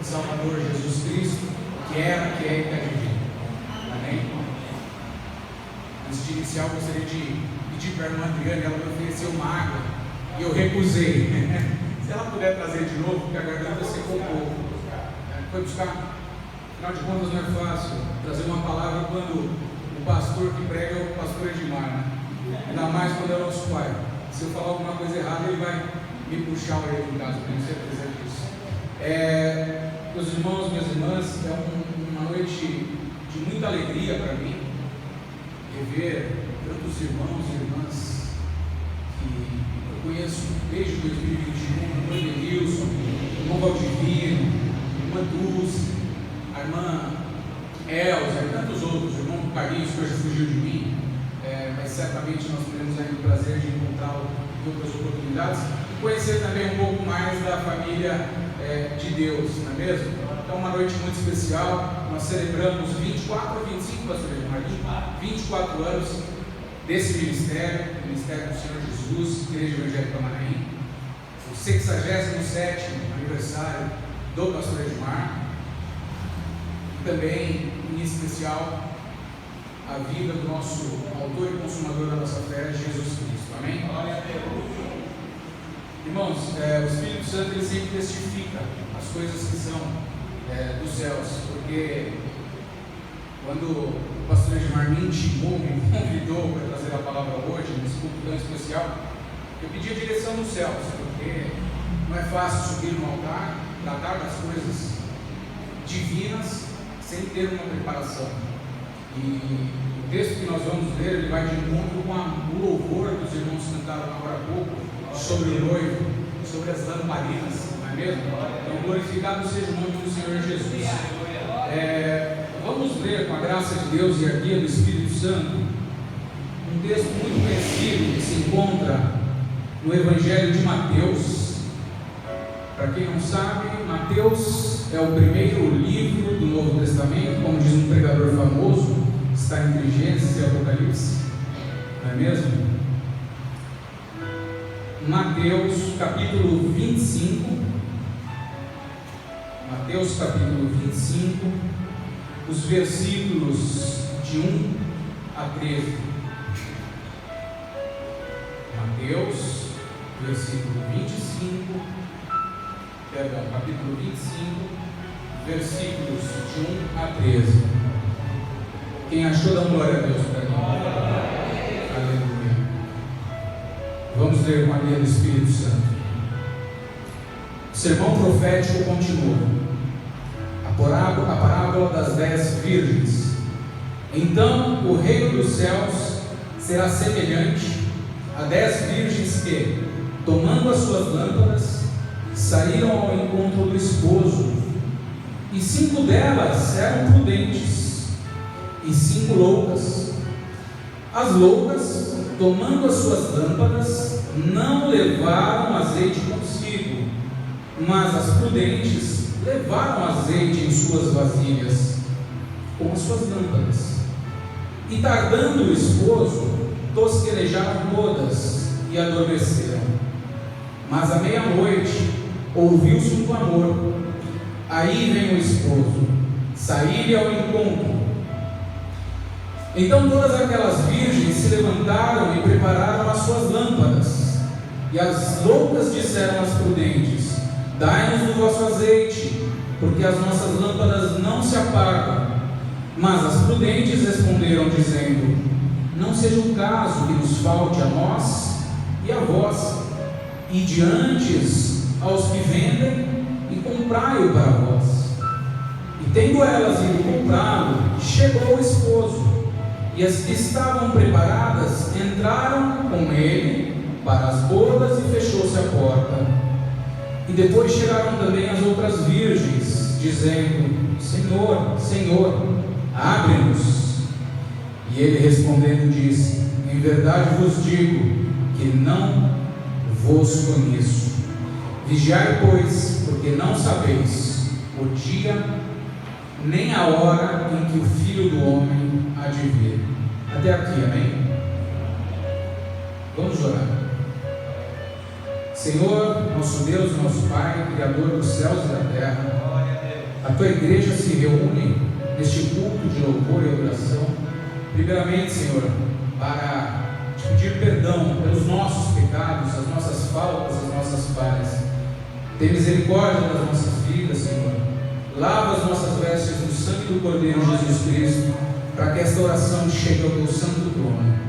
e Salvador Jesus Cristo, que era, que é e que há de vir. Amém? Antes de iniciar, eu gostaria de pedir para a irmã Adriane, ela me ofereceu uma água e eu recusei. Se ela puder trazer de novo, porque a garganta secou um pouco. Foi buscar. Afinal de contas, não é fácil trazer uma palavra quando o pastor que prega é o pastor Edmar, né? Ainda mais quando é o nosso pai. Se eu falar alguma coisa errada, ele vai me puxar a orelha em casa, tenho certeza disso. Meus irmãos, minhas irmãs, é uma noite de muita alegria para mim rever tantos irmãos e irmãs que eu conheço desde 2021, o irmão Denilson, o irmão Valdivino, a irmã Dulce, a irmã Elza e tantos outros, o irmão Carlinhos, que hoje fugiu de mim, mas certamente nós teremos ainda o prazer de encontrá-lo em outras oportunidades e conhecer também um pouco mais da família de Deus, não é mesmo? Então, uma noite muito especial. Nós celebramos 24 ou 25, pastor Edmar, 24 anos desse ministério, o Ministério do Senhor Jesus, Igreja Evangélica Manaim, o 67º aniversário do pastor Edmar, e também, em especial, a vida do nosso autor e consumador da nossa fé, Jesus Cristo. Amém? Irmãos, o Espírito Santo ele sempre testifica as coisas que são dos céus, porque quando o pastor Edmar me intimou, me convidou para trazer a palavra hoje, nesse culto tão especial, eu pedi a direção dos céus, porque não é fácil subir no altar, tratar das coisas divinas sem ter uma preparação. E o texto que nós vamos ler, ele vai de encontro com o louvor que os irmãos cantaram agora há pouco, sobre o noivo, sobre as lamparinas, não é mesmo? Então, glorificado seja o nome do Senhor Jesus. Vamos ler, com a graça de Deus e a guia do Espírito Santo, um texto muito conhecido que se encontra no Evangelho de Mateus. Para quem não sabe, Mateus é o primeiro livro do Novo Testamento, como diz um pregador famoso, está entre Gênesis e Apocalipse, não é mesmo? Mateus capítulo 25, Mateus capítulo 25, os versículos de 1 a 13. Mateus, versículo 25, capítulo 25, versículos de 1 a 13. Quem achou, dá glória a Deus para mim. Aleluia. Vamos ler com a guia do Espírito Santo. O sermão profético continua. A parábola das 10 virgens. Então o reino dos céus será semelhante a 10 virgens que, tomando as suas lâmpadas, saíram ao encontro do esposo, e 5 delas eram prudentes, e 5 loucas. As loucas, tomando as suas lâmpadas, não levaram azeite consigo, mas as prudentes levaram azeite em suas vasilhas, com as suas lâmpadas. E tardando o esposo, tosquenejaram todas e adormeceram. Mas à meia-noite ouviu-se um clamor. Aí vem o esposo, saí-lhe ao encontro. Então todas aquelas virgens se levantaram e prepararam as suas lâmpadas. E as loucas disseram às prudentes: dai-nos do vosso azeite, porque as nossas lâmpadas não se apagam. Mas as prudentes responderam, dizendo: não seja o caso que nos falte a nós e a vós, ide antes aos que vendem e comprai-o para vós. E tendo elas ido comprá-lo, chegou o esposo, e as que estavam preparadas entraram com ele para as bodas, e fechou-se a porta. E depois chegaram também as outras virgens, dizendo: Senhor, Senhor, abre-nos. E ele respondendo disse: em verdade vos digo que não vos conheço. Vigiai, pois, porque não sabeis o dia nem a hora em que o Filho do Homem há de vir. Até aqui, amém? Vamos orar. Senhor, nosso Deus, nosso Pai, Criador dos céus e da terra, a tua igreja se reúne neste culto de louvor e adoração, primeiramente, Senhor, para te pedir perdão pelos nossos pecados, as nossas faltas, as nossas falhas. Tem misericórdia das nossas vidas, Senhor. Lava as nossas vestes no sangue do Cordeiro Jesus Cristo, para que esta oração chegue ao teu santo trono.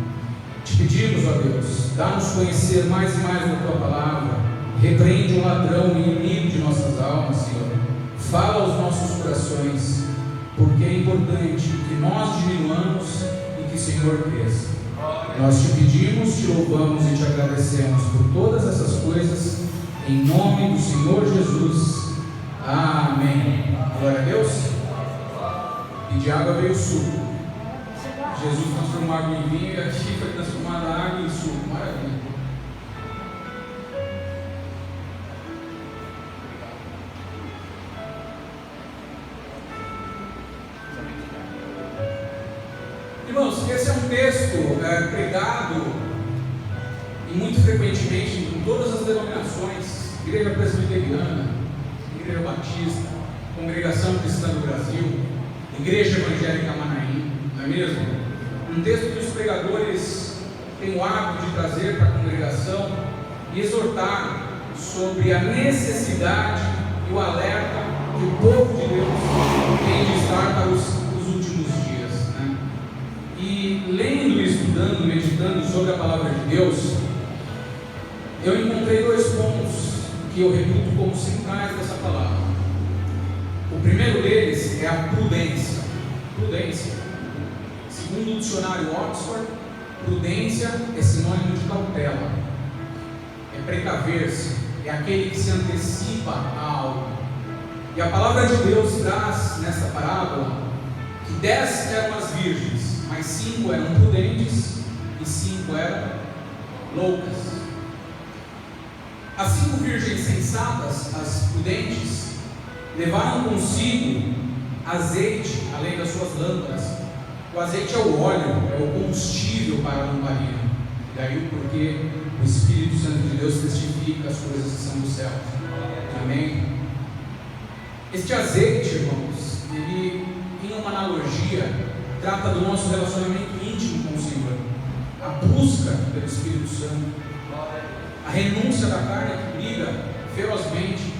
Te pedimos, ó Deus, dá-nos conhecer mais e mais da tua palavra. Repreende o ladrão e inimigo de nossas almas, Senhor. Fala aos nossos corações, porque é importante que nós diminuamos e que o Senhor cresça. Nós te pedimos, te louvamos e te agradecemos por todas essas coisas, em nome do Senhor Jesus. Amém. Glória a Deus. E de água veio suco. Jesus transformou água em vinho e aqui foi transformada água em suco. Maravilha. Irmãos, esse é um texto pregado e muito frequentemente em todas as denominações: Igreja Presbiteriana, Igreja Batista, Congregação Cristã do Brasil, Igreja Evangélica Manaim, não é mesmo? Um texto que os pregadores têm o hábito de trazer para a congregação e exortar sobre a necessidade e o alerta que o povo de Deus tem de estar para os últimos dias, né? E lendo, estudando, meditando sobre a palavra de Deus, eu encontrei dois pontos que eu reputo como centrais dessa palavra. O primeiro deles é a prudência. Prudência. Segundo o dicionário Oxford, prudência é sinônimo de cautela, é precaver-se, é aquele que se antecipa a algo. E a palavra de Deus traz nesta parábola que 10 eram as virgens, mas 5 eram prudentes e 5 eram loucas. As 5 virgens sensatas, as prudentes, levaram consigo azeite além das suas lâmpadas. O azeite é o óleo, é o combustível para a lamparina. E daí o porquê o Espírito Santo de Deus testifica as coisas que são do céu. Amém? Este azeite, irmãos, ele, em uma analogia, trata do nosso relacionamento íntimo com o Senhor, a busca pelo Espírito Santo, a renúncia da carne que briga ferozmente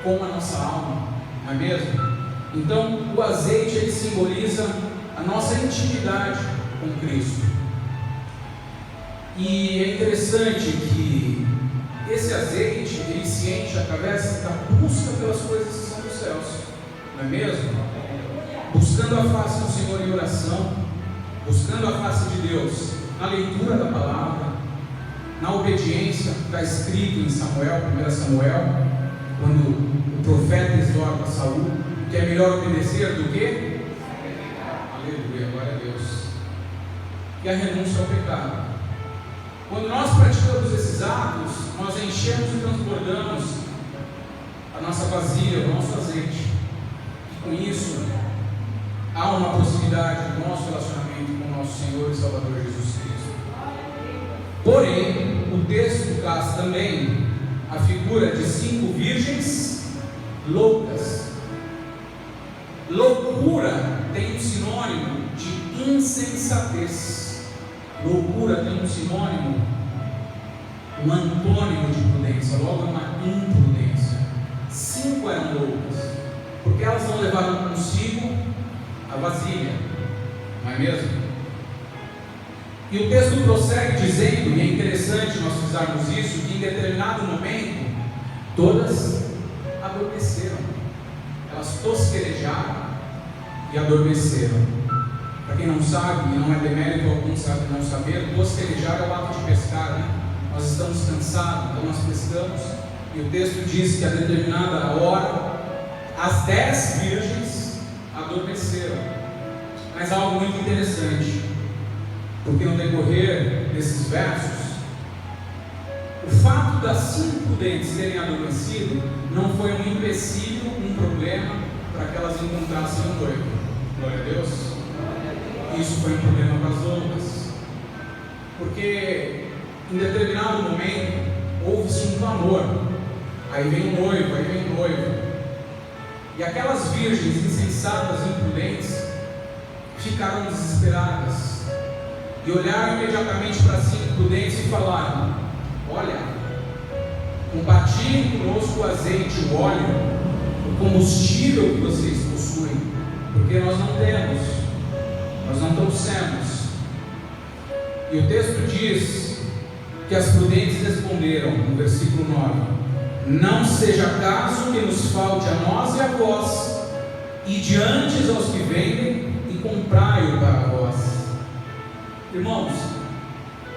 com a nossa alma, não é mesmo? Então, o azeite ele simboliza a nossa intimidade com Cristo. E é interessante que esse azeite ele se enche através da busca pelas coisas que são dos céus, não é mesmo? Buscando a face do Senhor em oração, buscando a face de Deus na leitura da palavra, na obediência. Está escrito em Samuel, 1 Samuel, quando o profeta exorta a Saul que é melhor obedecer do que? Aleluia, glória a Deus. E a renúncia ao pecado. Quando nós praticamos esses atos, nós enchemos e transbordamos a nossa vasilha, o nosso azeite. E com isso, há uma proximidade do nosso relacionamento com o nosso Senhor e Salvador Jesus Cristo. Porém, o texto traz também a figura de 5 virgens loucas. Loucura tem um sinônimo de insensatez. Loucura tem um sinônimo, um antônimo de prudência, logo uma imprudência. 5 eram loucas, porque elas não levaram consigo a vasilha, não é mesmo? E o texto prossegue dizendo, e é interessante nós frisarmos isso, que em determinado momento, todas adormeceram. Elas tosquerejaram e adormeceram. Para quem não sabe, e não é demérito algum não saber, tosquerejar é o ato de pescar, né? Nós estamos cansados, então nós pescamos, e o texto diz que a determinada hora, as 10 virgens adormeceram. Mas há algo muito interessante, porque no decorrer desses versos, o fato das 5 prudentes terem adormecido não foi um empecilho, um problema para que elas encontrassem um noivo. Glória a Deus. Isso foi um problema para as loucas, porque em determinado momento houve-se um clamor. Aí vem o noivo, aí vem o noivo. E aquelas virgens insensatas e imprudentes ficaram desesperadas e olharam imediatamente para si imprudentes e falaram: olha, compartilhem conosco o azeite, o óleo, o combustível que vocês possuem, porque nós não temos, nós não trouxemos. E o texto diz que as prudentes responderam, no versículo 9: não seja caso que nos falte a nós e a vós, e diante aos que vendem, e comprai-o para vós. Irmãos,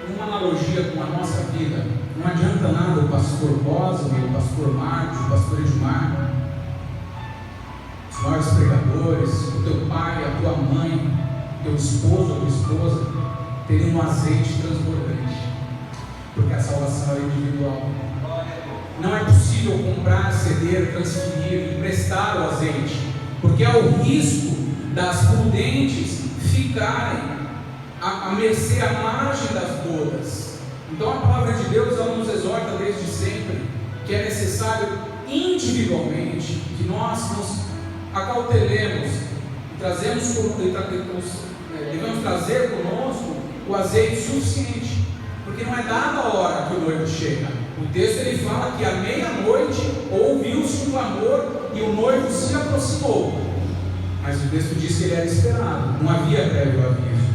uma analogia com a nossa vida, não adianta nada o pastor Cosme, o pastor Marcos, o pastor Edmar, os maiores pregadores, o teu pai, a tua mãe, teu esposo, a tua esposa, terem um azeite transbordante, porque a salvação é individual. Não é possível comprar, ceder, transferir, emprestar o azeite, porque há o risco das prudentes ficarem à mercê, à margem das bodas. Então a palavra de Deus, ela nos exorta desde sempre que é necessário individualmente que nós nos acautelemos e devemos trazer conosco o azeite suficiente, porque não é dada a hora que o noivo chega. O texto ele fala que à meia-noite ouviu-se um clamor e o noivo se aproximou, mas o texto diz que ele era esperado, não havia prévio aviso.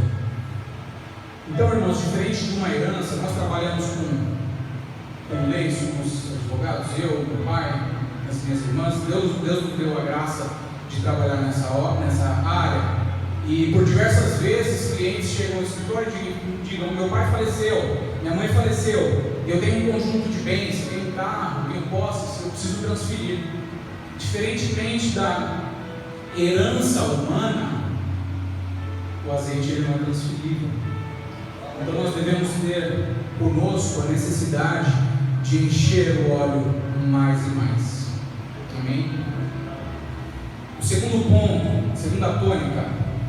Então, irmãos, diferente de uma herança, nós trabalhamos com leis, somos advogados, eu, meu pai, as minhas irmãs. Deus nos deu a graça de trabalhar nessa área, e por diversas vezes clientes chegam ao escritório e digam: meu pai faleceu, minha mãe faleceu, eu tenho um conjunto de bens, eu tenho um carro, eu tenho posses, eu preciso transferir. Diferentemente da herança humana, o azeite ele não é transferível. Então nós devemos ter conosco a necessidade de encher o óleo mais e mais. Amém? O segundo ponto, a segunda tônica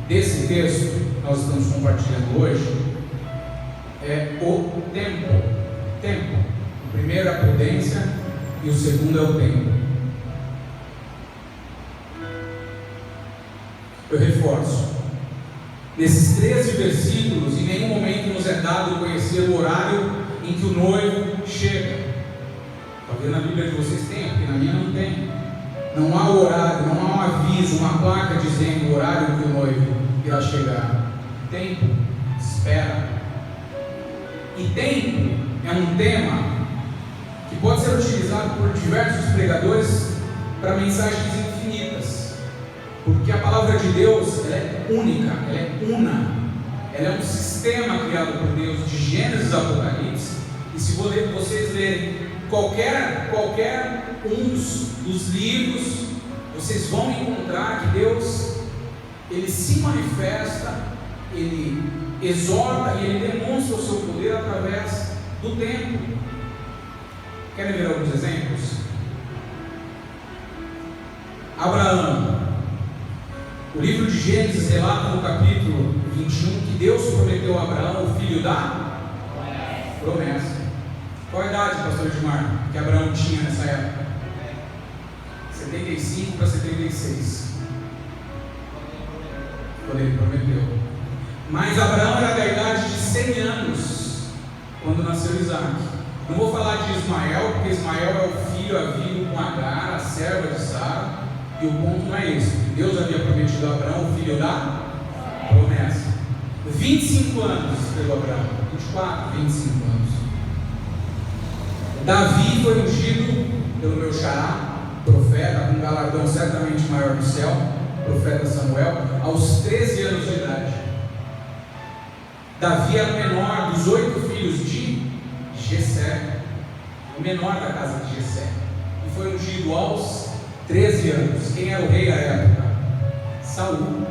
desse texto que nós estamos compartilhando hoje é o tempo. O primeiro é a prudência e o segundo é o tempo. Eu reforço. Nesses 13 versículos, em nenhum momento nos é dado conhecer o horário em que o noivo chega. Talvez na Bíblia de vocês tenha, porque na minha não tem. Não há horário, não há um aviso, uma placa dizendo o horário em que o noivo irá chegar. Tempo, espera. E tempo é um tema que pode ser utilizado por diversos pregadores para mensagens infinitas. Porque a palavra de Deus ela é única, ela é una, ela é um sistema criado por Deus de Gênesis a Apocalipse. E se vocês lerem qualquer um dos livros, vocês vão encontrar que Deus ele se manifesta, ele exorta e ele demonstra o seu poder através do tempo. Querem ver alguns exemplos? Abraão. O livro de Gênesis relata no capítulo 21 que Deus prometeu a Abraão o filho da promessa. Qual a idade, pastor Edmar, que Abraão tinha nessa época? 75 para 76, quando ele prometeu. Mas Abraão era da idade de 100 anos quando nasceu Isaac. Não vou falar de Ismael, porque Ismael é o filho havido com Agar, a serva de Sara. E o ponto não é esse. Deus havia prometido a Abraão o filho da promessa. 25 anos pelo Abraão. 24, 25 anos. Davi foi ungido pelo meu xará, profeta, com um galardão certamente maior do céu, profeta Samuel, aos 13 anos de idade. Davi era o menor dos 8 filhos de Jessé, o menor da casa de Jessé, e foi ungido aos 13 anos. Quem era o rei à época? Saul.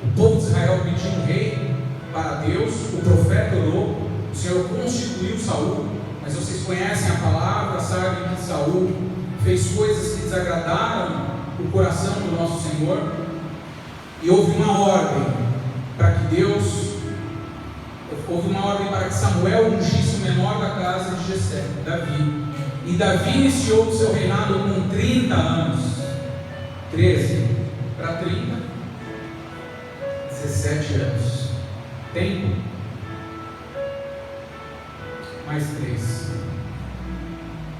O povo de Israel pediu um rei para Deus, o profeta orou, o Senhor constituiu Saul, mas vocês conhecem a palavra, sabem que Saul fez coisas que desagradaram o coração do nosso Senhor, e houve uma ordem para que Samuel ungisse o menor da casa de Jessé, Davi. E Davi iniciou o seu reinado com 30 anos. 13 para 30, 17 anos. Tempo. Mais 3.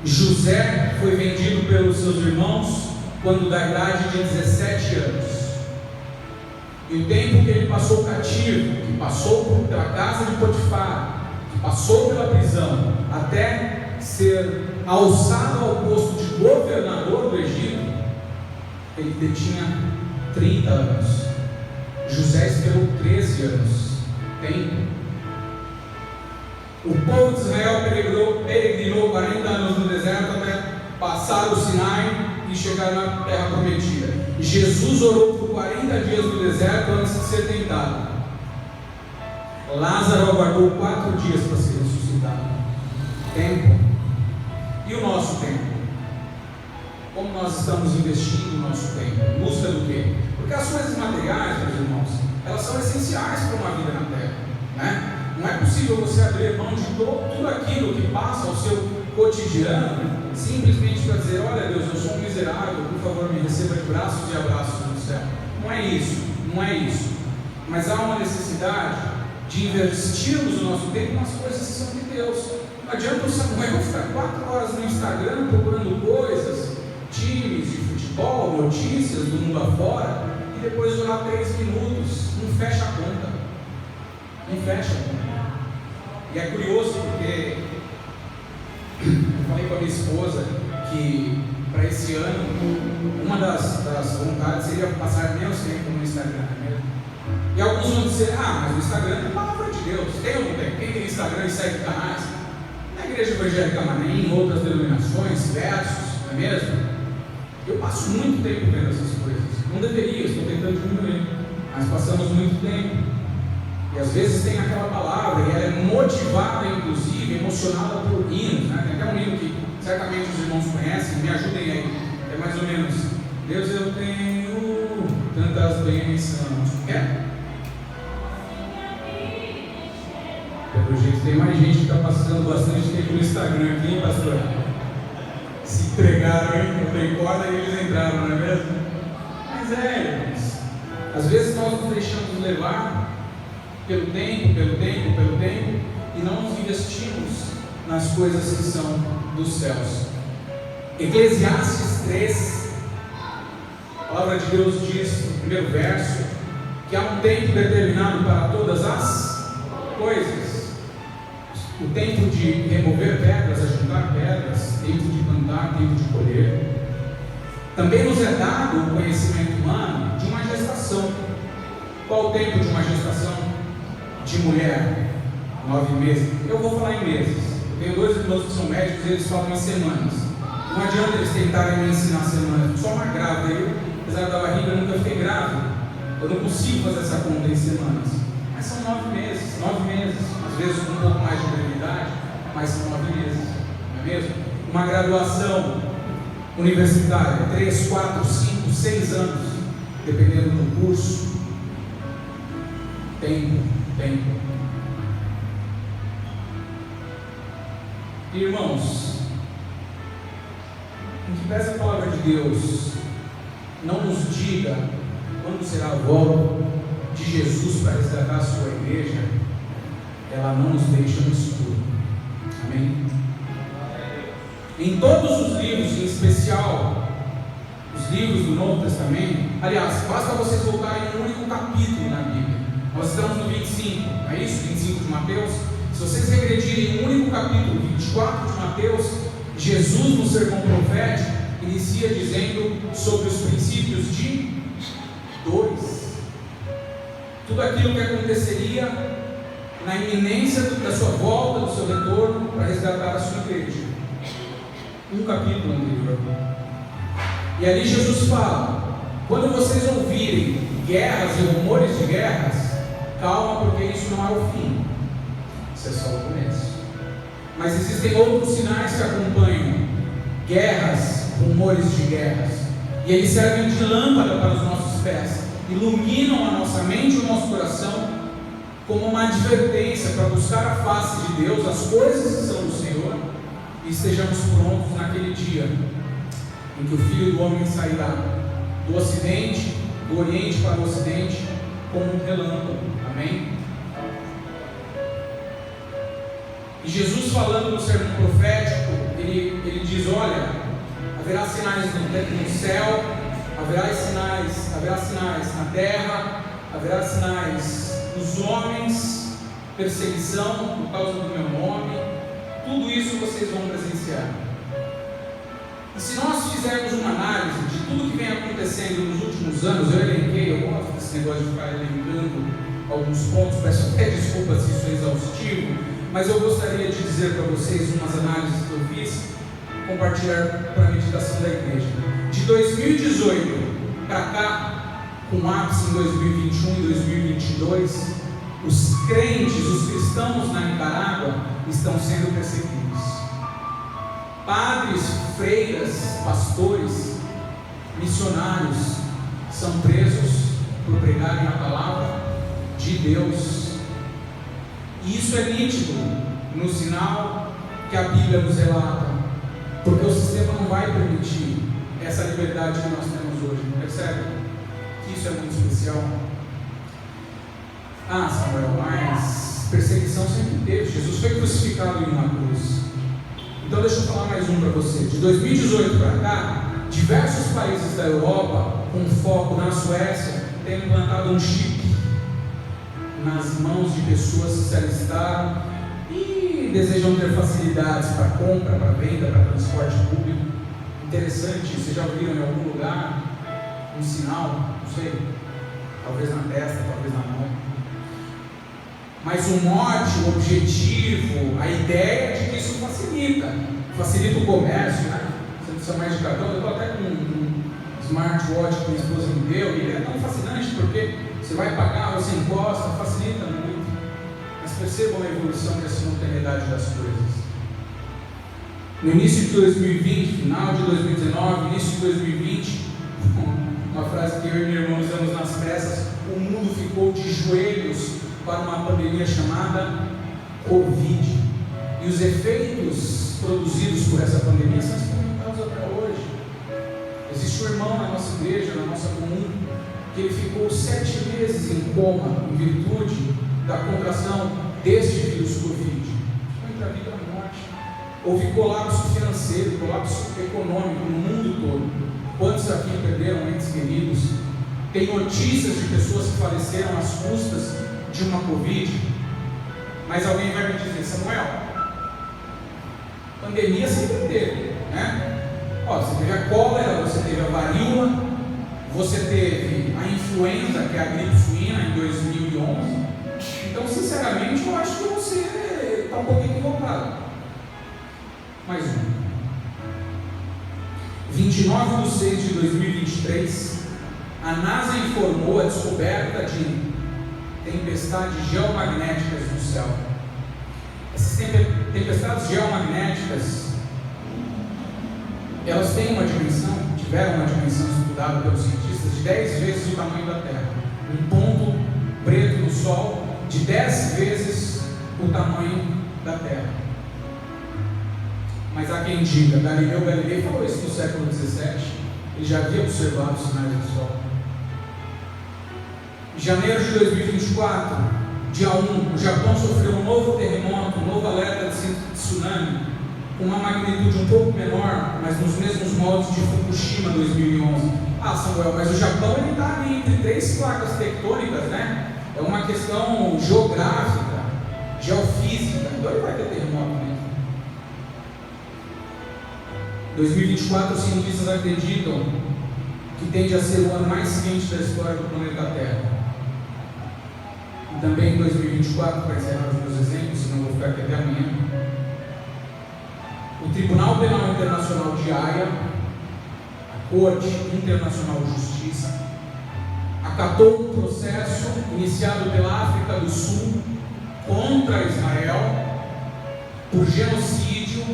José foi vendido pelos seus irmãos quando da idade de 17 anos. E o tempo que ele passou cativo, que passou pela casa de Potifar, que passou pela prisão, até ser alçado ao posto de governador do Egito, ele detinha 30 anos. José esperou 13 anos. Tempo. O povo de Israel peregrinou 40 anos no deserto até passar o Sinai e chegar na terra prometida. Jesus orou por 40 dias no deserto antes de ser tentado. Lázaro aguardou 4 dias para ser ressuscitado. Tempo. E o nosso tempo? Como nós estamos investindo o nosso tempo? Em busca do quê? Porque as coisas materiais, meus irmãos, elas são essenciais para uma vida na terra, né? Não é possível você abrir mão de tudo aquilo que passa ao seu cotidiano, simplesmente para dizer: olha Deus, eu sou um miserável, por favor me receba de braços e abraços no céu. Não é isso, não é isso. Mas há uma necessidade de investirmos o nosso tempo nas coisas que são de Deus. Não adianta o Samuel ficar 4 horas no Instagram procurando coisas, times de futebol, notícias do mundo afora, e depois orar 3 minutos. Não fecha a conta. Não fecha a conta. E é curioso porque eu falei com a minha esposa que para esse ano uma das vontades seria passar menos tempo no Instagram, né? E alguns vão dizer: ah, mas o Instagram é a palavra de Deus. Tem ou não tem? Quem tem Instagram e segue canais? Na Igreja Evangélica Manem, em outras denominações, versos, não é mesmo? Eu passo muito tempo vendo essas coisas. Não deveria, estou tentando diminuir, mas passamos muito tempo. E às vezes tem aquela palavra, e ela é motivada, inclusive, emocionada por hinos, né? Tem até um hino que certamente os irmãos conhecem, me ajudem aí. É mais ou menos: Deus, eu tenho tantas bênçãos. Quer? Pelo jeito tem mais gente que está passando bastante tempo no Instagram aqui, hein, pastor? Se entregaram, hein? Eu dei corda e eles entraram, não é mesmo? Mas irmãos, às vezes nós nos deixamos levar pelo tempo, e não nos investimos nas coisas que são dos céus. Eclesiastes 3, a palavra de Deus diz no primeiro verso que há um tempo determinado para todas as coisas. O tempo de remover pedras, ajuntar pedras, tempo de plantar, tempo de colher. Também nos é dado o conhecimento humano de uma gestação. Qual o tempo de uma gestação? De mulher, 9 meses. Eu vou falar em meses. Eu tenho 2 irmãos que são médicos e eles falam em semanas. Não adianta eles tentarem me ensinar semanas. Só uma grávida. Eu, apesar da barriga, eu nunca fiquei grávida. Eu não consigo fazer essa conta em semanas. Mas são 9 meses. 9 meses. Às vezes com um pouco mais de brevidade, mas são 9 meses. Não é mesmo? Uma graduação universitária, 3, 4, 5, 6 anos, dependendo do curso. Tempo. Irmãos, em que pese a palavra de Deus não nos diga quando será a volta de Jesus para resgatar a sua igreja, ela não nos deixa no escuro. Amém? Em todos os livros, em especial os livros do Novo Testamento, aliás, basta vocês voltarem em um único capítulo na Bíblia. Nós estamos no 25, não é isso? 25 de Mateus. Se vocês regredirem um único capítulo, 24 de Mateus, Jesus no sermão profético inicia dizendo sobre os princípios de dores. Tudo aquilo que aconteceria na iminência da sua volta, do seu retorno, para resgatar a sua igreja. Um capítulo anterior. E ali Jesus fala: quando vocês ouvirem guerras e rumores de guerras, calma, porque isso não é o fim. Isso é só o começo. Mas existem outros sinais que acompanham guerras, rumores de guerras. E eles servem de lâmpada para os nossos pés, iluminam a nossa mente e o nosso coração, como uma advertência para buscar a face de Deus, as coisas que são do Senhor, e estejamos prontos naquele dia em que o Filho do Homem sairá do Ocidente, do Oriente para o Ocidente, como um relâmpago. Amém? E Jesus, falando no sermão profético, ele diz: olha, haverá sinais no céu, haverá sinais na terra, haverá sinais nos homens, perseguição por causa do meu nome. Tudo isso vocês vão presenciar. E se nós fizermos uma análise de tudo que vem acontecendo nos últimos anos, eu elenquei, eu gosto desse negócio de ficar elencando alguns pontos, peço até desculpa se isso é exaustivo, mas eu gostaria de dizer para vocês umas análises que eu fiz, compartilhar para a meditação da igreja. De 2018 para cá, com ápice em 2021 e 2022, os crentes, os cristãos na Nicarágua estão sendo perseguidos. Padres, freiras, pastores, missionários são presos por pregarem a palavra de Deus. E isso é nítido no sinal que a Bíblia nos relata, porque o sistema não vai permitir essa liberdade que nós temos hoje. Percebe? Que isso é muito especial. Ah, Samuel, mas perseguição sempre teve. Jesus foi crucificado em uma cruz. Então deixa eu falar mais um para você. De 2018 para cá, diversos países da Europa, com foco na Suécia, têm implantado um chip nas mãos de pessoas que se alistaram e desejam ter facilidades para compra, para venda, para transporte público. Interessante, vocês já viram em algum lugar um sinal, não sei, talvez na testa, talvez na mão. Mas o mote, o objetivo, a ideia é de que isso facilita o comércio, né? Você não precisa mais de cartão. Eu estou até com um smartwatch que minha esposa me deu, e ele é tão fascinante porque você vai pagar, você encosta, facilita muito. Mas percebam a evolução e a simultaneidade das coisas. No início de 2020, final de 2019, início de 2020, uma frase que eu e minha irmã usamos nas peças: o mundo ficou de joelhos para uma pandemia chamada Covid. E os efeitos produzidos por essa pandemia são experimentados até hoje. Existe um irmão na nossa igreja, na nossa comum, que ele ficou 7 meses em coma em virtude da contração deste vírus Covid. Ficou entre a vida e a morte. Houve colapso financeiro, colapso econômico no mundo todo. Quantos aqui perderam entes queridos? Tem notícias de pessoas que faleceram às custas de uma Covid. Mas alguém vai me dizer: Samuel, pandemia sempre teve, né? Você teve a cólera, você teve a varíola, você teve a influenza, que é a gripe suína, em 2011. Então, sinceramente, eu acho que você está um pouco equivocado. Mais um. 29/6 de 2023, a NASA informou a descoberta de tempestades geomagnéticas no céu. Essas tempestades geomagnéticas, elas têm uma dimensão, tiveram uma dimensão estudada pelos cientistas de 10 vezes o tamanho da Terra. Um ponto preto no Sol de 10 vezes o tamanho da Terra. Mas há quem diga, Galileu Galilei falou isso no século XVII, ele já havia observado os sinais do Sol. Em janeiro de 2024, dia 1, o Japão sofreu um novo terremoto, um novo alerta de tsunami, com uma magnitude um pouco menor, mas nos mesmos moldes de Fukushima 2011. Ah, Samuel, mas o Japão está ali entre 3 placas tectônicas, né? É uma questão geográfica, geofísica, então ele vai ter terremoto mesmo. 2024, os cientistas acreditam que tende a ser o ano mais quente da história do planeta Terra. E também em 2024, para encerrar os meus exemplos, senão vou ficar aqui até amanhã, o Tribunal Penal Internacional de Haia, a Corte Internacional de Justiça, acatou um processo iniciado pela África do Sul contra Israel por genocídio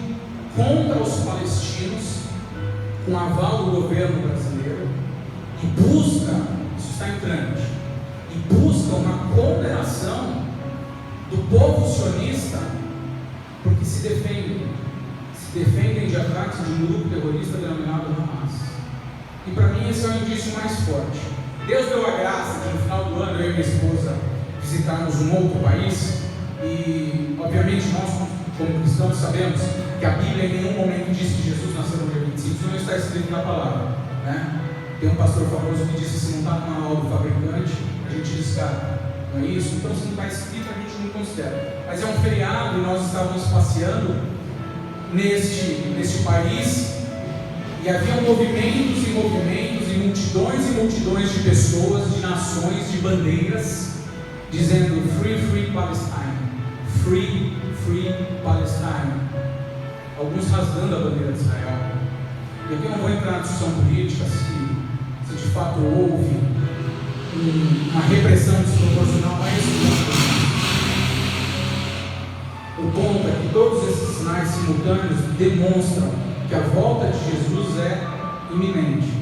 contra os palestinos, com aval do governo brasileiro, e busca, isso está em trâmite, e busca uma condenação do povo sionista, porque se defende defendem de ataques de um grupo terrorista denominado Hamas. E para mim esse é o indício mais forte. Deus deu a graça de no final do ano eu e minha esposa visitarmos um outro país, e obviamente nós como cristãos sabemos que a Bíblia em nenhum momento diz que Jesus nasceu no dia 25, isso não está escrito na palavra, né? Tem um pastor famoso que disse: se não está no manual do fabricante, a gente descarta. Não é isso? Então, se não está escrito, a gente não considera. Mas é um feriado e nós estávamos passeando neste país, e havia movimentos e movimentos, e multidões de pessoas, de nações, de bandeiras, dizendo Free, Free Palestine, Free, Free Palestine. Alguns rasgando a bandeira de Israel. E aqui eu não vou entrar na discussão política se de fato houve uma repressão desproporcional a esse ponto. O ponto é que todos esses sinais simultâneos demonstram que a volta de Jesus é iminente.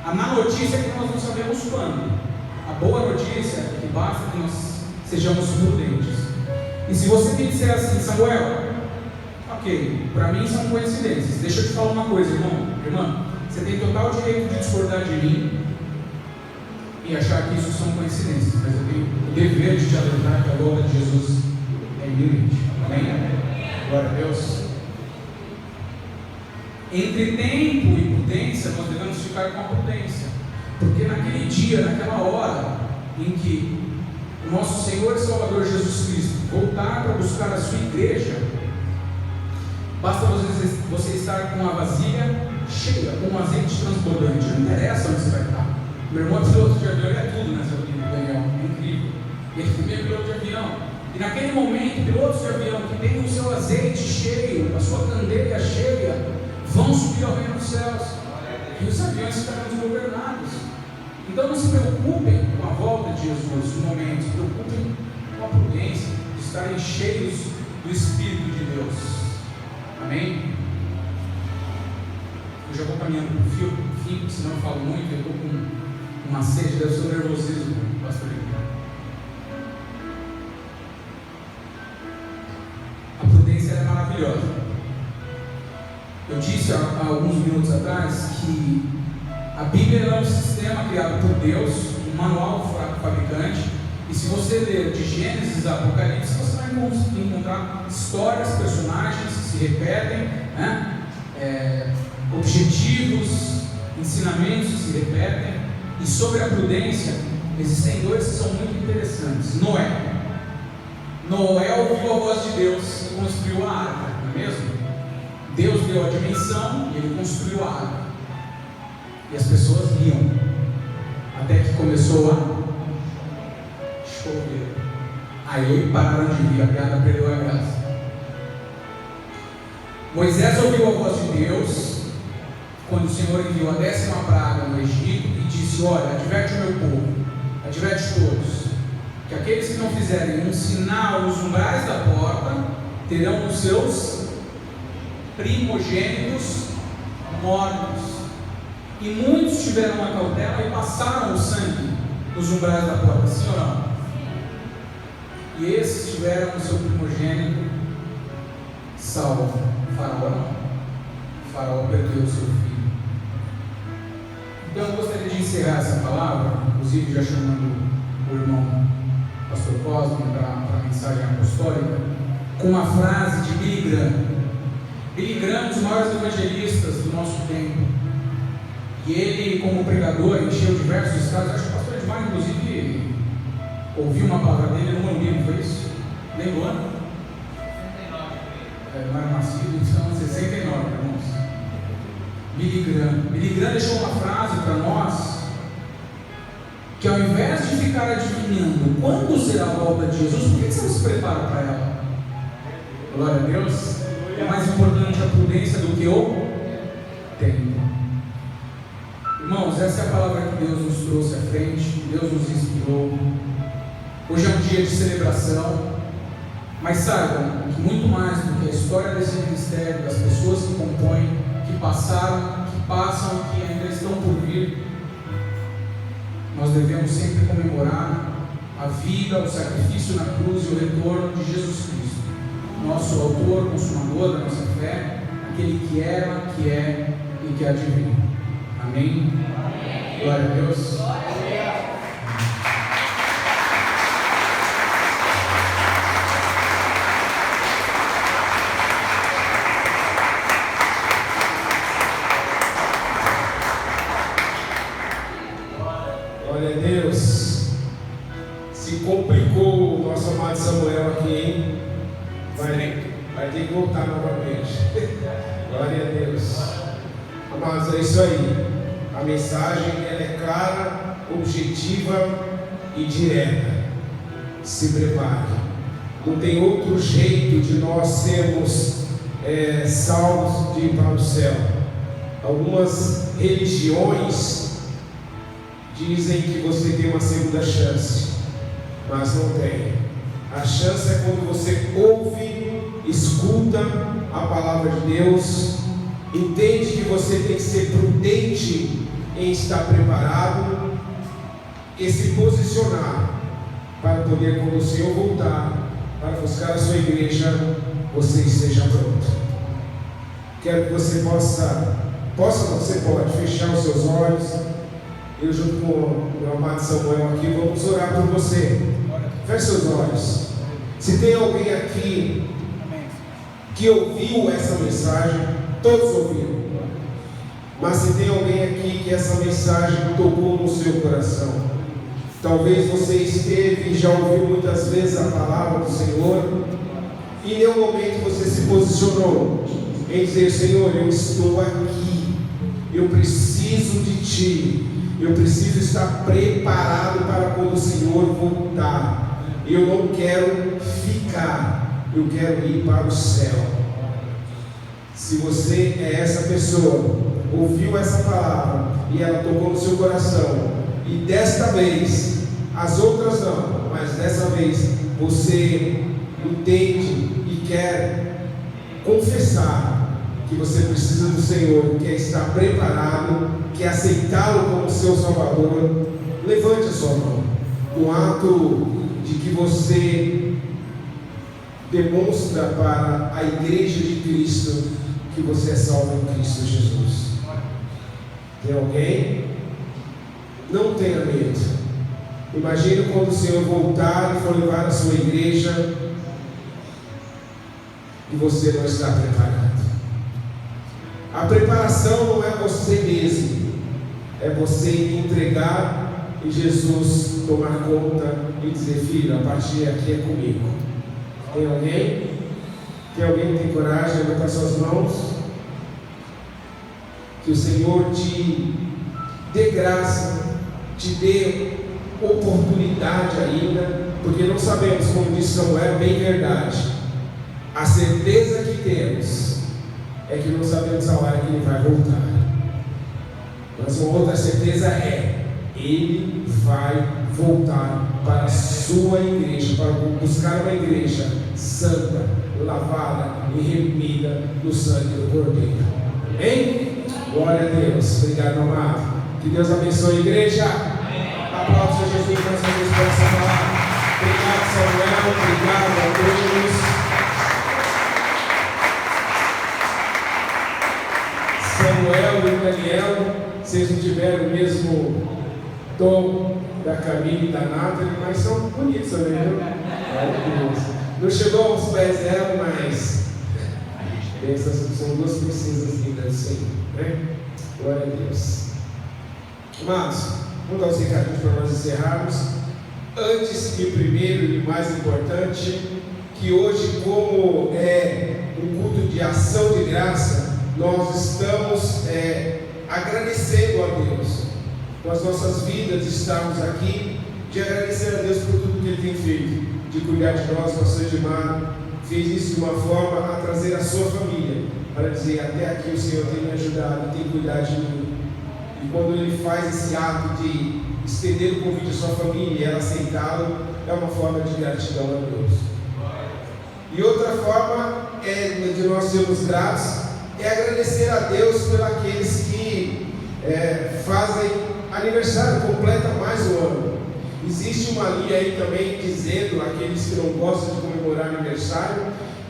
A má notícia é que nós não sabemos quando. A boa notícia é que basta que nós sejamos prudentes. E se você me disser assim: Samuel, ok, para mim são coincidências. Deixa eu te falar uma coisa, irmã, você tem total direito de discordar de mim e achar que isso são coincidências, mas eu tenho o dever de te alertar que a volta de Jesus é iminente. Amém? Glória a Deus. Entre tempo e prudência, nós devemos ficar com a prudência, porque naquele dia, naquela hora em que o nosso Senhor e Salvador Jesus Cristo voltar para buscar a sua igreja, basta você estar com a vasilha cheia, com um azeite transbordante. Não interessa onde você vai estar. Meu irmão é piloto de avião, ele é tudo nessa vida, Daniel, é incrível. Ele também é piloto de avião. E naquele momento, pilotos de avião que têm o seu azeite cheio, a sua candeia cheia, vão subir ao reino dos céus. E os aviões ficarão desgovernados. Então não se preocupem com a volta de Jesus no momento, se preocupem com a prudência de estarem cheios do Espírito de Deus. Amém? Eu já vou caminhando para o fim, senão eu falo muito, eu estou com uma sede, deve ser o nervosismo, pastor. A prudência é maravilhosa. Eu disse há alguns minutos atrás que a Bíblia é um sistema criado por Deus, um manual fabricante, e se você ler de Gênesis a Apocalipse, você vai encontrar histórias, personagens que se repetem, né? Objetivos, ensinamentos que se repetem. E sobre a prudência, existem dois que são muito interessantes. Noé ouviu a voz de Deus e construiu a arca, não é mesmo? Deus deu a dimensão e ele construiu a arca. E as pessoas riam, até que começou a chover. Aí pararam de rir, a piada perdeu a graça. Moisés ouviu a voz de Deus quando o Senhor enviou a 10ª praga no Egito e disse: olha, adverte o meu povo, adverte todos, que aqueles que não fizerem um sinal nos umbrais da porta terão os seus primogênitos mortos. E muitos tiveram a cautela e passaram o sangue nos umbrais da porta, sim ou não? E esses tiveram o seu primogênito salvo. Faraó não. Faraó perdeu o seu filho. Então eu gostaria de encerrar essa palavra, inclusive já chamando o irmão pastor Cosme para a mensagem apostólica, com uma frase de Billy Graham. Billy Graham, um dos maiores evangelistas do nosso tempo, e ele, como pregador, encheu diversos estados. Acho que o pastor Edmar, inclusive, ouviu uma palavra dele no Morumbi, não foi isso? Lembra o ano? Não era nascido, então 69, irmãos. Billy Graham deixou uma frase para nós, que ao invés de ficar adivinhando quando será a volta de Jesus, por que você não se prepara para ela? Glória a Deus. É mais importante a prudência do que o tempo. Irmãos, essa é a palavra que Deus nos trouxe à frente, Deus nos inspirou. Hoje é um dia de celebração, mas saibam que muito mais do que a história desse ministério, das pessoas que compõem, que passaram, que passam, que ainda estão por vir, nós devemos sempre comemorar a vida, o sacrifício na cruz e o retorno de Jesus Cristo, nosso autor, consumador da nossa fé, naquele que era, que é e que há de vir. Amém? Glória a Deus. Glória a Deus. Se complicou o nosso amado Samuel aqui, hein? Vai ter que voltar novamente. Glória a Deus. Amados, é isso aí. A mensagem ela é clara, objetiva e direta. Se prepare. Não tem outro jeito de nós sermos salvos de ir para o céu. Algumas religiões dizem que você tem uma segunda chance, mas não tem. A chance é quando você ouve, escuta a palavra de Deus, entende que você tem que ser prudente em estar preparado e se posicionar para poder, quando o Senhor voltar para buscar a sua igreja, você esteja pronto. Quero que você você pode fechar os seus olhos. Eu, junto com o meu amado Samuel aqui, vamos orar por você. Feche seus olhos. Se tem alguém aqui que ouviu essa mensagem, todos ouviram. Mas se tem alguém aqui que essa mensagem tocou no seu coração, talvez você esteve e já ouviu muitas vezes a palavra do Senhor, e em nenhum momento você se posicionou em dizer: Senhor, eu estou aqui, eu preciso de Ti. Eu preciso estar preparado para quando o Senhor voltar. Eu não quero ficar, eu quero ir para o céu. Se você é essa pessoa, ouviu essa palavra e ela tocou no seu coração, e desta vez, as outras não, mas dessa vez você entende e quer confessar que você precisa do Senhor, quer estar preparado, quer aceitá-lo como seu Salvador, levante a sua mão, um ato de que você demonstra para a igreja de Cristo que você é salvo em Cristo Jesus. Tem alguém? Não tenha medo. Imagine quando o Senhor voltar e for levar a sua igreja e você não está preparado. A preparação não é você mesmo, é você entregar e Jesus tomar conta e dizer: filho, a partir daqui é comigo. Tem alguém? Tem alguém que tem coragem de levantar suas mãos? Que o Senhor te dê graça, te dê oportunidade ainda, porque não sabemos, como disse Samuel, bem verdade. A certeza que temos é que não sabemos a hora que Ele vai voltar. Mas uma outra certeza é: Ele vai voltar para a sua igreja, para buscar uma igreja santa, lavada e remida no sangue do Cordeiro. Amém? Glória a Deus. Obrigado, amado. Que Deus abençoe a igreja. Aplausos a Jesus mais uma vez por essa palavra. Obrigado, Samuel. Obrigado a todos. Samuel e Daniel, vocês não tiveram o mesmo tom da Camila e da Nathalie, mas são bonitos também, viu? Não chegou aos pés dela, mas essas são duas princesas lindas do Senhor, né? Glória a Deus. Amados, vamos dar os recadinhos para nós encerrarmos. Antes e primeiro e mais importante, que hoje, como é um culto de ação de graça, nós estamos agradecendo a Deus com as nossas vidas, estamos aqui, de agradecer a Deus por tudo que Ele tem feito, de cuidar de nós. Pastor Edmar fez isso de uma forma a trazer a sua família, para dizer: até aqui o Senhor tem me ajudado, tem cuidado de mim. E quando Ele faz esse ato de estender o convite à sua família e ela aceitá-lo, é uma forma de gratidão a Deus. E outra forma de nós sermos gratos é agradecer a Deus por aqueles que fazem aniversário, completa mais um ano. Existe uma linha aí também dizendo, aqueles que não gostam de comemorar aniversário,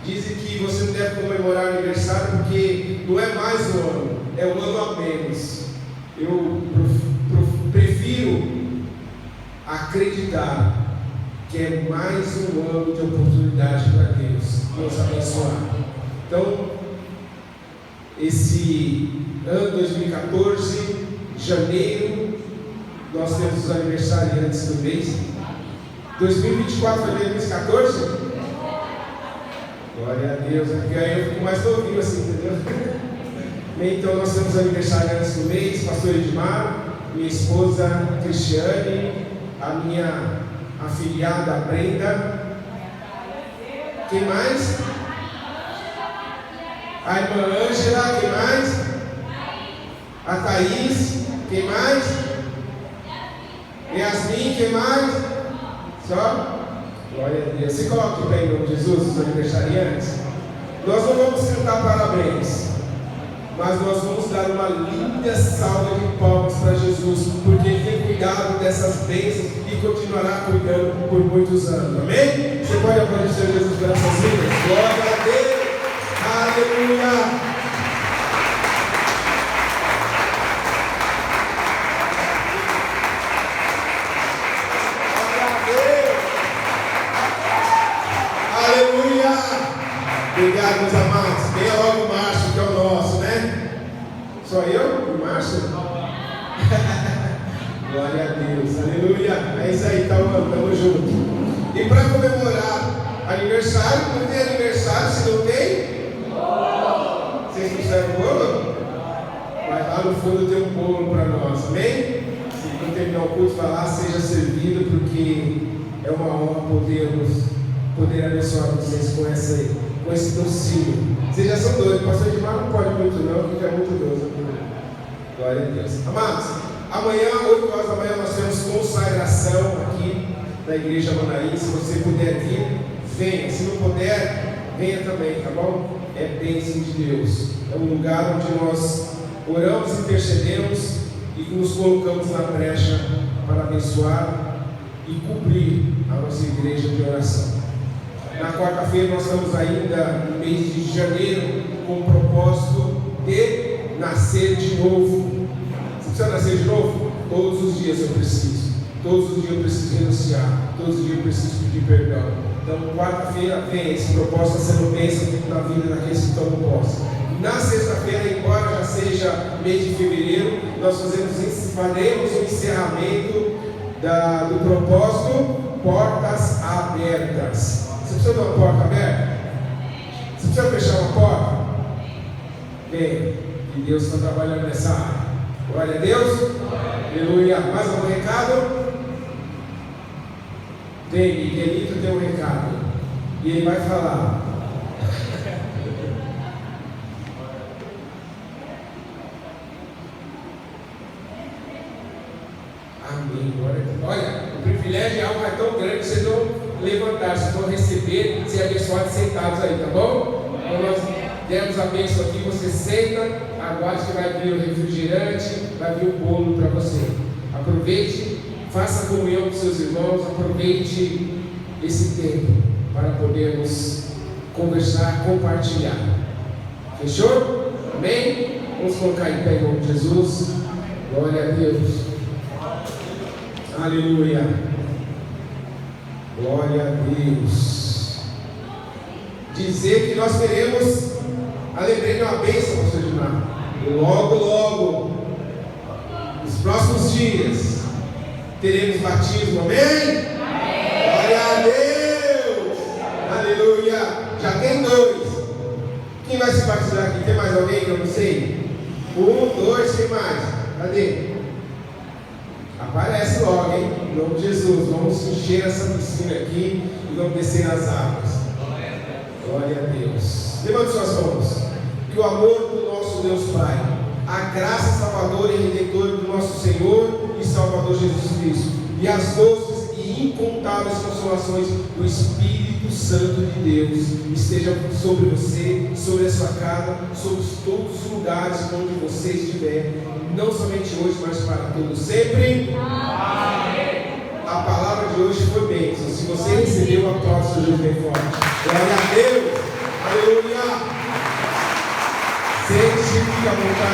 Dizem que você não deve comemorar aniversário porque não é mais um ano, é um ano a menos. Eu prefiro acreditar que é mais um ano de oportunidade para Deus nos abençoar. Então, esse ano 2014, janeiro, nós temos os aniversariantes do mês. 2024 foi 2014? Glória a Deus, porque aí eu fico mais novinho assim, entendeu? Então nós temos aniversariantes do mês, pastor Edmar, minha esposa Cristiane, a minha afilhada Brenda. Quem mais? A irmã Ângela, quem mais? A Thaís, quem mais? Yasmin, quem mais? Só? Glória a Deus. Se coloque bem em nome de Jesus, os aniversariantes. Nós não vamos cantar parabéns, mas nós vamos dar uma linda salva de palmas para Jesus, porque Ele tem cuidado dessas bênçãos e continuará cuidando por muitos anos. Amém? Você pode aplaudir Jesus por essas vidas? Glória a Deus! Aleluia! Obrigado, meus amados. Venha logo o Márcio, que é o nosso, né? Só eu? O Márcio? Glória a Deus, aleluia. É isso aí, tamo junto. E para comemorar aniversário, não tem aniversário se não tem? Vocês trouxeram bolo? Mas lá no fundo tem um bolo para nós, amém? Se quando terminar o culto falar, seja servido, porque é uma honra poder abençoar vocês com esse docinho. Vocês já são doidos, o pastor Edmar não pode muito não, porque é muito doce. Glória a Deus. Amados, amanhã, 8 horas da manhã, nós temos consagração aqui na igreja Manaim. Se você puder vir, venha. Se não puder, venha também, tá bom? É bênção de Deus. É um lugar onde nós oramos, intercedemos e nos colocamos na brecha para abençoar e cobrir a nossa igreja de oração. Na quarta-feira nós estamos ainda no mês de janeiro com o propósito de nascer de novo. Você precisa nascer de novo? Todos os dias eu preciso. Todos os dias eu preciso renunciar. Todos os dias eu preciso pedir perdão. Então, quarta-feira vem esse propósito sendo bênção na vida daqueles que estão no posse. Na sexta-feira, embora já seja mês de fevereiro, nós faremos o encerramento do propósito Portas Abertas. Você precisa de uma porta aberta? Você precisa fechar uma porta? Bem, e Deus está trabalhando nessa área. Glória a Deus. Aleluia. Mais algum recado? Tem, Miguelito tem um recado. E ele vai falar. Amém. Olha, o privilégio é algo tão grande que vocês vão levantar, vocês vão receber, ser abençoados sentados aí, tá bom? Então nós demos a bênção aqui, você senta, aguarde que vai vir o refrigerante, vai vir o bolo para você. Aproveite, faça comunhão com seus irmãos, aproveite esse tempo para podermos conversar, compartilhar. Fechou? Amém? Vamos colocar em pé em nome de Jesus. Glória a Deus. Aleluia. Glória a Deus. Dizer que nós teremos, lembrei de uma bênção, pastor Edmar. Logo, nos próximos dias, teremos batismo, amém? Glória a Deus. Aleluia. Já tem 2. Quem vai se batizar aqui? Tem mais alguém que eu não sei? 1, 2, quem mais? Cadê? Aparece logo, hein? Em nome de Jesus. Vamos encher essa piscina aqui e vamos descer nas águas. Glória a Deus. Levante suas mãos. Que o amor do nosso Deus Pai, a graça salvadora e redentora do nosso Senhor e Salvador Jesus Cristo, e as doces e incontáveis consolações do Espírito Santo de Deus estejam sobre você, sobre a sua casa, sobre todos os lugares onde você estiver, não somente hoje, mas para todos sempre. Amém. A palavra de hoje foi bênção. Se você recebeu, aplaude o Jesus bem forte. Glória a Deus. Aleluia. Sente-se à vontade.